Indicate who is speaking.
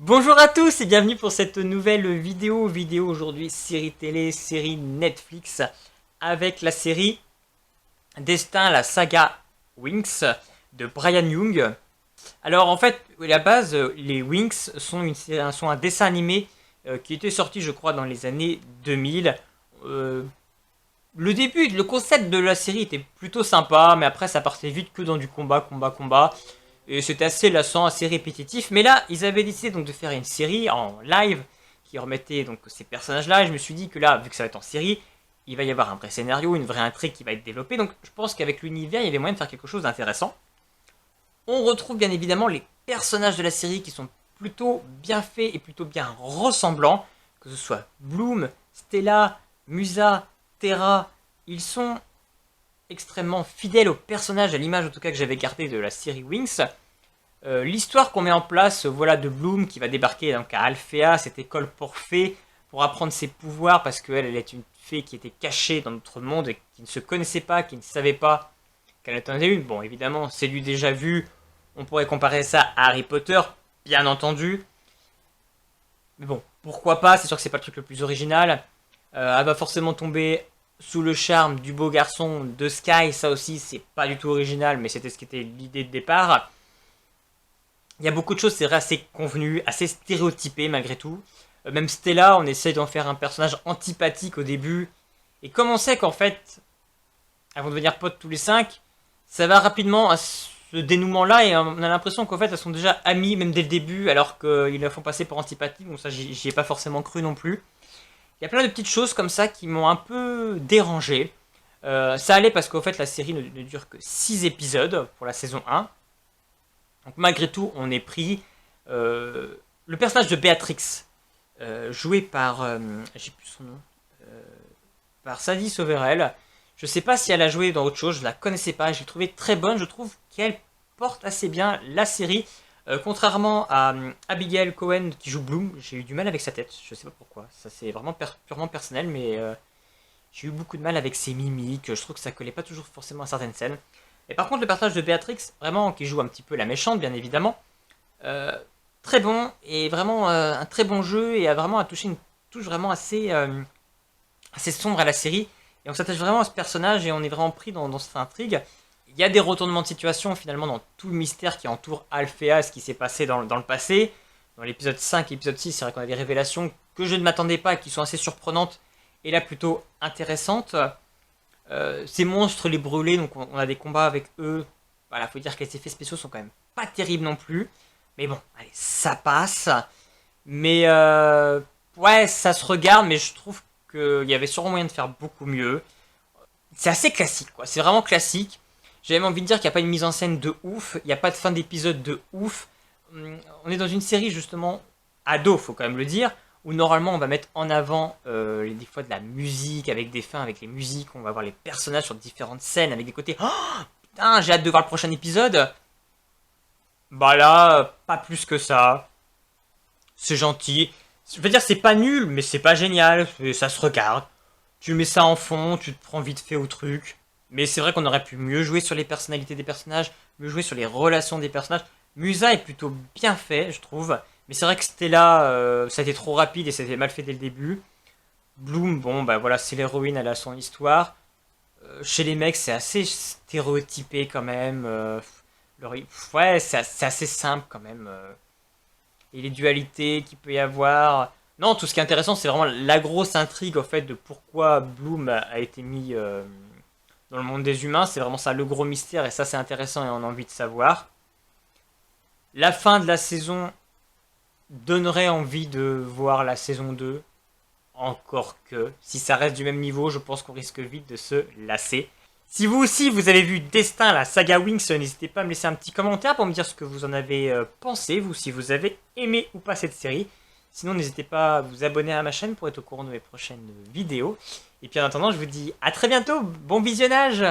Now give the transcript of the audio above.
Speaker 1: Bonjour à tous et bienvenue pour cette nouvelle vidéo aujourd'hui série télé, série Netflix avec la série Destin, la saga Winx de Brian Young. Alors en fait, à la base, les Winx sont un dessin animé qui était sorti je crois dans les années 2000. Euh, le concept de la série était plutôt sympa, mais après ça partait vite que dans du combat. Et c'était assez lassant, assez répétitif. Mais là, ils avaient décidé donc de faire une série en live qui remettait donc ces personnages-là. Et je me suis dit que là, vu que ça va être en série, il va y avoir un vrai scénario, une vraie intrigue qui va être développée. Donc je pense qu'avec l'univers, il y avait moyen de faire quelque chose d'intéressant. On retrouve bien évidemment les personnages de la série qui sont plutôt bien faits et plutôt bien ressemblants. Que ce soit Bloom, Stella, Musa, Terra. Ils sont extrêmement fidèles aux personnages, à l'image en tout cas que j'avais gardé de la série Winx. L'histoire qu'on met en place, voilà, de Bloom qui va débarquer donc à Alphea, cette école pour fées, pour apprendre ses pouvoirs parce qu'elle est une fée qui était cachée dans notre monde et qui ne se connaissait pas, qui ne savait pas qu'elle était une. Bon, évidemment, c'est du déjà vu. On pourrait comparer ça à Harry Potter, bien entendu. Mais bon, pourquoi pas, c'est sûr que c'est pas le truc le plus original. Elle va forcément tomber sous le charme du beau garçon de Sky, ça aussi c'est pas du tout original, mais c'était ce qui était l'idée de départ. Il y a beaucoup de choses, c'est vrai, assez convenues, assez stéréotypées malgré tout. Même Stella, on essaye d'en faire un personnage antipathique au début. Et comme on sait qu'en fait, elles vont devenir potes tous les cinq, ça va rapidement à ce dénouement-là et on a l'impression qu'en fait elles sont déjà amies même dès le début alors qu'ils la font passer pour antipathique. Donc ça j'y ai pas forcément cru non plus. Il y a plein de petites choses comme ça qui m'ont un peu dérangé. Ça allait parce qu'en fait la série ne dure que 6 épisodes pour la saison 1. Donc malgré tout on est pris. Le personnage de Béatrix, joué par... j'ai plus son nom. Par Sadie Soverel. Je sais pas si elle a joué dans autre chose, je la connaissais pas, je l'ai trouvée très bonne, je trouve qu'elle porte assez bien la série. Contrairement à Abigail Cohen qui joue Bloom, j'ai eu du mal avec sa tête, je sais pas pourquoi. Ça c'est vraiment purement personnel, mais j'ai eu beaucoup de mal avec ses mimiques, je trouve que ça collait pas toujours forcément à certaines scènes. Et par contre le personnage de Béatrix, vraiment qui joue un petit peu la méchante bien évidemment, euh, très bon, et vraiment un très bon jeu, et a vraiment touché une touche vraiment assez sombre à la série. Et on s'attache vraiment à ce personnage et on est vraiment pris dans cette intrigue. Il y a des retournements de situation finalement dans tout le mystère qui entoure Alphea, ce qui s'est passé dans le passé. Dans l'épisode 5 et l'épisode 6, c'est vrai qu'on a des révélations que je ne m'attendais pas et qui sont assez surprenantes et là plutôt intéressantes. Ces monstres, les brûlés, donc on a des combats avec eux. Voilà, faut dire que les effets spéciaux sont quand même pas terribles non plus. Mais bon, allez, ça passe. Mais ouais, ça se regarde, mais je trouve qu'il y avait sûrement moyen de faire beaucoup mieux. C'est assez classique, quoi. C'est vraiment classique. J'ai même envie de dire qu'il n'y a pas une mise en scène de ouf, il n'y a pas de fin d'épisode de ouf. On est dans une série justement ado, faut quand même le dire, où normalement on va mettre en avant des fois de la musique, avec des fins, avec les musiques, on va voir les personnages sur différentes scènes, avec des côtés. Oh putain, j'ai hâte de voir le prochain épisode. Bah là, pas plus que ça. C'est gentil. Je veux dire, c'est pas nul, mais c'est pas génial. Ça se regarde. Tu mets ça en fond, tu te prends vite fait au truc. Mais c'est vrai qu'on aurait pu mieux jouer sur les personnalités des personnages, mieux jouer sur les relations des personnages. Musa est plutôt bien fait, je trouve. Mais c'est vrai que Stella, ça a été trop rapide et ça a été mal fait dès le début. Bloom, bon, bah voilà, c'est l'héroïne, elle a son histoire. Chez les mecs, c'est assez stéréotypé quand même. Ouais, c'est assez simple quand même. Et les dualités qu'il peut y avoir. Non, tout ce qui est intéressant, c'est vraiment la grosse intrigue en fait de pourquoi Bloom a été mis dans le monde des humains. C'est vraiment ça le gros mystère et ça c'est intéressant et on a envie de savoir. La fin de la saison donnerait envie de voir la saison 2. Encore que, si ça reste du même niveau, je pense qu'on risque vite de se lasser. Si vous aussi vous avez vu Destin, la saga Winx, n'hésitez pas à me laisser un petit commentaire pour me dire ce que vous en avez pensé, vous, si vous avez aimé ou pas cette série. Sinon, n'hésitez pas à vous abonner à ma chaîne pour être au courant de mes prochaines vidéos. Et puis en attendant, je vous dis à très bientôt, bon visionnage!